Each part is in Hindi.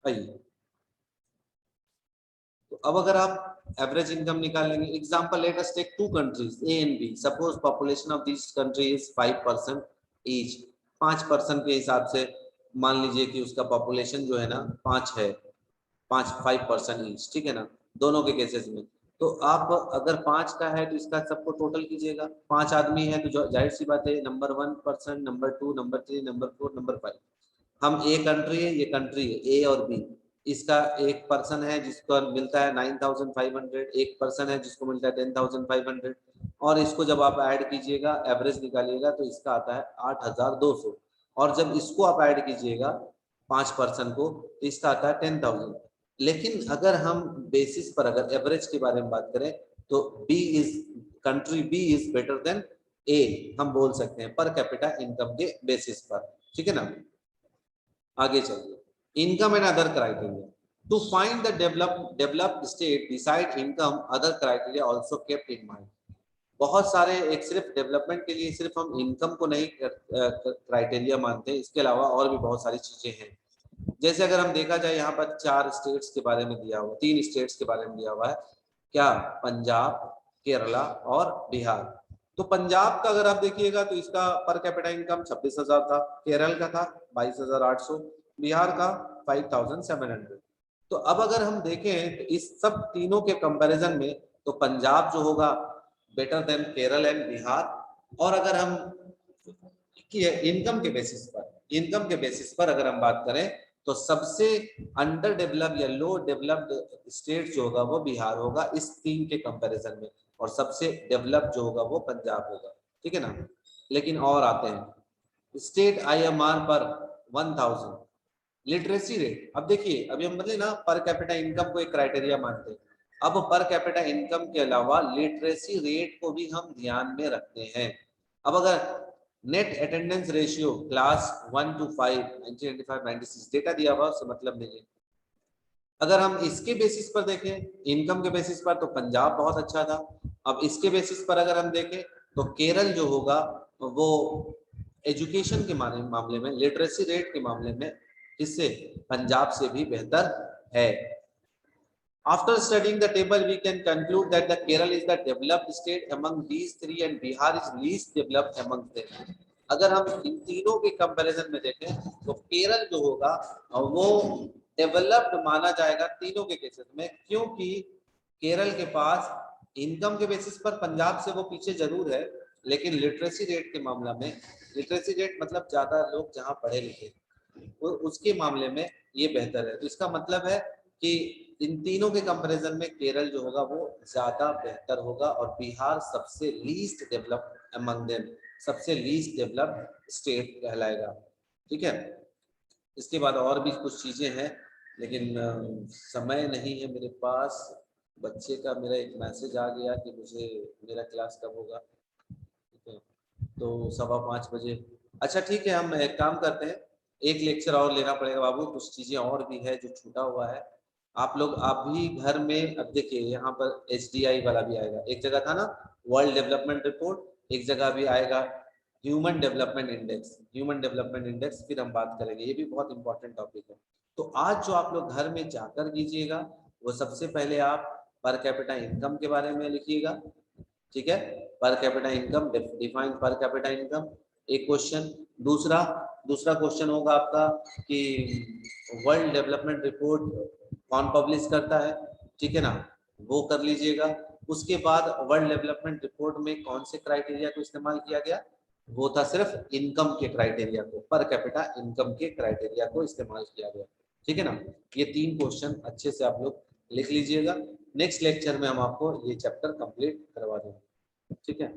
आइए, तो अब अगर आप एवरेज इनकम निकालेंगे, example let us take two countries A and B, suppose population of this country is 5% each, 5% के हिसाब से मान लीजिए कि उसका पॉपुलेशन जो है ना 5 है, 5% ईच, ठीक है ना, दोनों के केसेस में। तो आप अगर 5 का है तो इसका सबको टोटल कीजिएगा, 5 आदमी है तो जाहिर सी बात है number 1%, number 2, number 3, number 4, number 5। हम ए कंट्री है, ये कंट्री है ए और बी, इसका एक पर्सन है जिसको मिलता है 9,500, एक पर्सन है जिसको मिलता है 10,500, और इसको जब आप ऐड कीजिएगा एवरेज निकालिएगा तो इसका आता है 8,200, और जब इसको आप ऐड कीजिएगा 5% को तो इसका आता है 10,000। लेकिन अगर हम बेसिस पर अगर एवरेज के बारे में बात करें तो B is country B is better than A, हम बोल सकते हैं पर कैपिटा इनकम के बेसिस पर, ठीक है ना। आगे चलिए, income and other criteria, to find the developed state decide income other criteria also kept in mind. बहुत सारे, एक सिर्फ डेवलपमेंट के लिए सिर्फ हम इनकम को नहीं क्राइटेरिया मानते हैं, इसके अलावा और भी बहुत सारी चीजें हैं। जैसे अगर हम देखा जाए यहाँ पर 4 स्टेट्स के बारे में दिया हुआ, 3 स्टेट्स के बारे में दिया हुआ है, क्या, पंजाब, केरला और बिहार। तो पंजाब का अगर आप देखिएगा तो इसका पर कैपिटा इनकम 26,000 था, केरल का था 22,800, बिहार का 5,700। तो अब अगर हम देखें तो इस सब तीनों के कंपैरिजन में तो पंजाब जो होगा better than Kerala and Bihar. और अगर हम इनकम के बेसिस पर अगर हम बात करें तो सबसे अंडर डेवलप्ड या लो डेवलप्ड स्टेट जो होगा वो बिहार होगा इस 3 के कंपैरिजन में, और सबसे डेवलप्ड जो होगा वो पंजाब होगा, ठीक है ना। लेकिन और आते हैं स्टेट IMR पर 1000, लिटरेसी रेट। अब देखिए, अभी हम मतलब ना पर कैपिटा इनकम को एक क्राइटेरिया मानते हैं, अब पर कैपिटा इनकम के अलावा लिटरेसी रेट को भी हम ध्यान में रखते हैं। अब अगर net attendance ratio class 1 to 5 1995 96 data दिया हुआ उससे मतलब नहीं है। अगर हम इसके बेसिस पर देखें इनकम के बेसिस पर तो पंजाब बहुत अच्छा था। अब इसके बेसिस पर अगर हम देखें तो केरल जो होगा वो एजुकेशन के मामले में, लिटरेसी रेट के मामले में इससे पंजाब से भी बेहतर है। After studying the table, we can conclude that the Kerala is the developed state among these 3 and Bihar is least developed among them. अगर हम इन तीनों के कंपैरिजन में देखें तो केरल जो होगा वो डेवलप्ड माना जाएगा तीनों के केसेस में, क्योंकि केरल के पास इनकम के बेसिस पर पंजाब से वो पीछे जरूर है, लेकिन लिटरेसी रेट के मामला में, लिटरेसी रेट मतलब ज्यादा लोग जहाँ पढ़े लिखे, वो उसके मामले में ये बेहतर है। तो इसका मतलब है कि इन तीनों के कंपैरिजन में केरल जो होगा वो ज्यादा बेहतर होगा, और बिहार सबसे लीस्ट डेवलप्ड अमंग देम, सबसे लीस्ट डेवलप्ड स्टेट कहलाएगा, ठीक है। इसके बाद और भी कुछ चीजें हैं लेकिन समय नहीं है मेरे पास। बच्चे का मेरा एक मैसेज आ गया कि मुझे मेरा क्लास कब होगा, ठीक है, तो 5:15 बजे। अच्छा ठीक है, हम एक काम करते हैं, एक लेक्चर और लेना पड़ेगा बाबू, कुछ चीजें और भी है जो छूटा हुआ है। आप लोग अभी घर में, अब देखिए यहाँ पर HDI वाला भी आएगा, एक जगह था ना वर्ल्ड डेवलपमेंट रिपोर्ट, एक जगह भी आएगा human development index, human development index, फिर हम बात करेंगे, ये भी बहुत इंपॉर्टेंट टॉपिक है। तो आज जो आप लोग घर में जाकर कीजिएगा वो सबसे पहले आप पर कैपिटा इनकम के बारे में लिखिएगा, ठीक है, per capita income, define per capita income, एक क्वेश्चन। दूसरा क्वेश्चन होगा आपका कि वर्ल्ड डेवलपमेंट रिपोर्ट कौन पब्लिश करता है, ठीक है ना, वो कर लीजिएगा। उसके बाद वर्ल्ड डेवलपमेंट रिपोर्ट में कौन से क्राइटेरिया को इस्तेमाल किया गया, वो था सिर्फ इनकम के क्राइटेरिया को, पर कैपिटा इनकम के क्राइटेरिया को इस्तेमाल किया गया, ठीक है ना। ये 3 क्वेश्चन अच्छे से आप लोग लिख लीजिएगा, नेक्स्ट लेक्चर में हम आपको ये चैप्टर कंप्लीट करवा देंगे, ठीक है।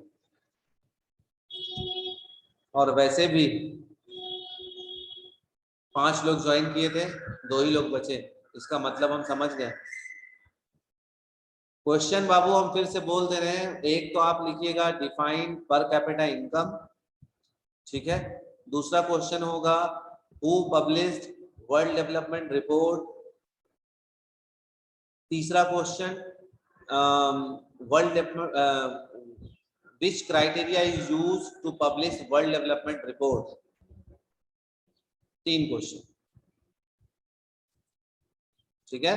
और वैसे भी 5 लोग ज्वाइन किए थे, 2 ही लोग बचे, इसका मतलब हम समझ गए। क्वेश्चन बाबू हम फिर से बोल दे रहे हैं, एक तो आप लिखिएगा डिफाइन पर कैपिटा इनकम, ठीक है। दूसरा क्वेश्चन होगा who published world development report. तीसरा question which criteria is used to publish world development report। 3 question. ठीक है,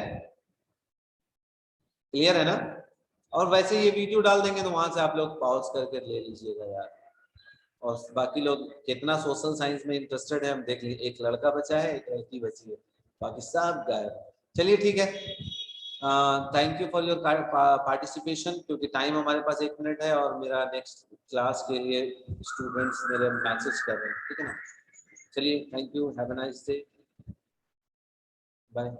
क्लियर है ना। और वैसे ये वीडियो डाल देंगे तो वहां से आप लोग पॉज करके ले लीजिएगा यार। और बाकी लोग कितना सोशल साइंस में इंटरेस्टेड है हम देख लीजिए, एक लड़का बचा है एक लड़की बची है, बाकी सब गायब। चलिए ठीक है, thank you for your participation, क्योंकि टाइम हमारे पास 1 मिनट है और मेरा नेक्स्ट क्लास के लिए स्टूडेंट्स मेरे मैसेज कर रहे हैं, ठीक है ना। चलिए thank you, have a nice day, bye.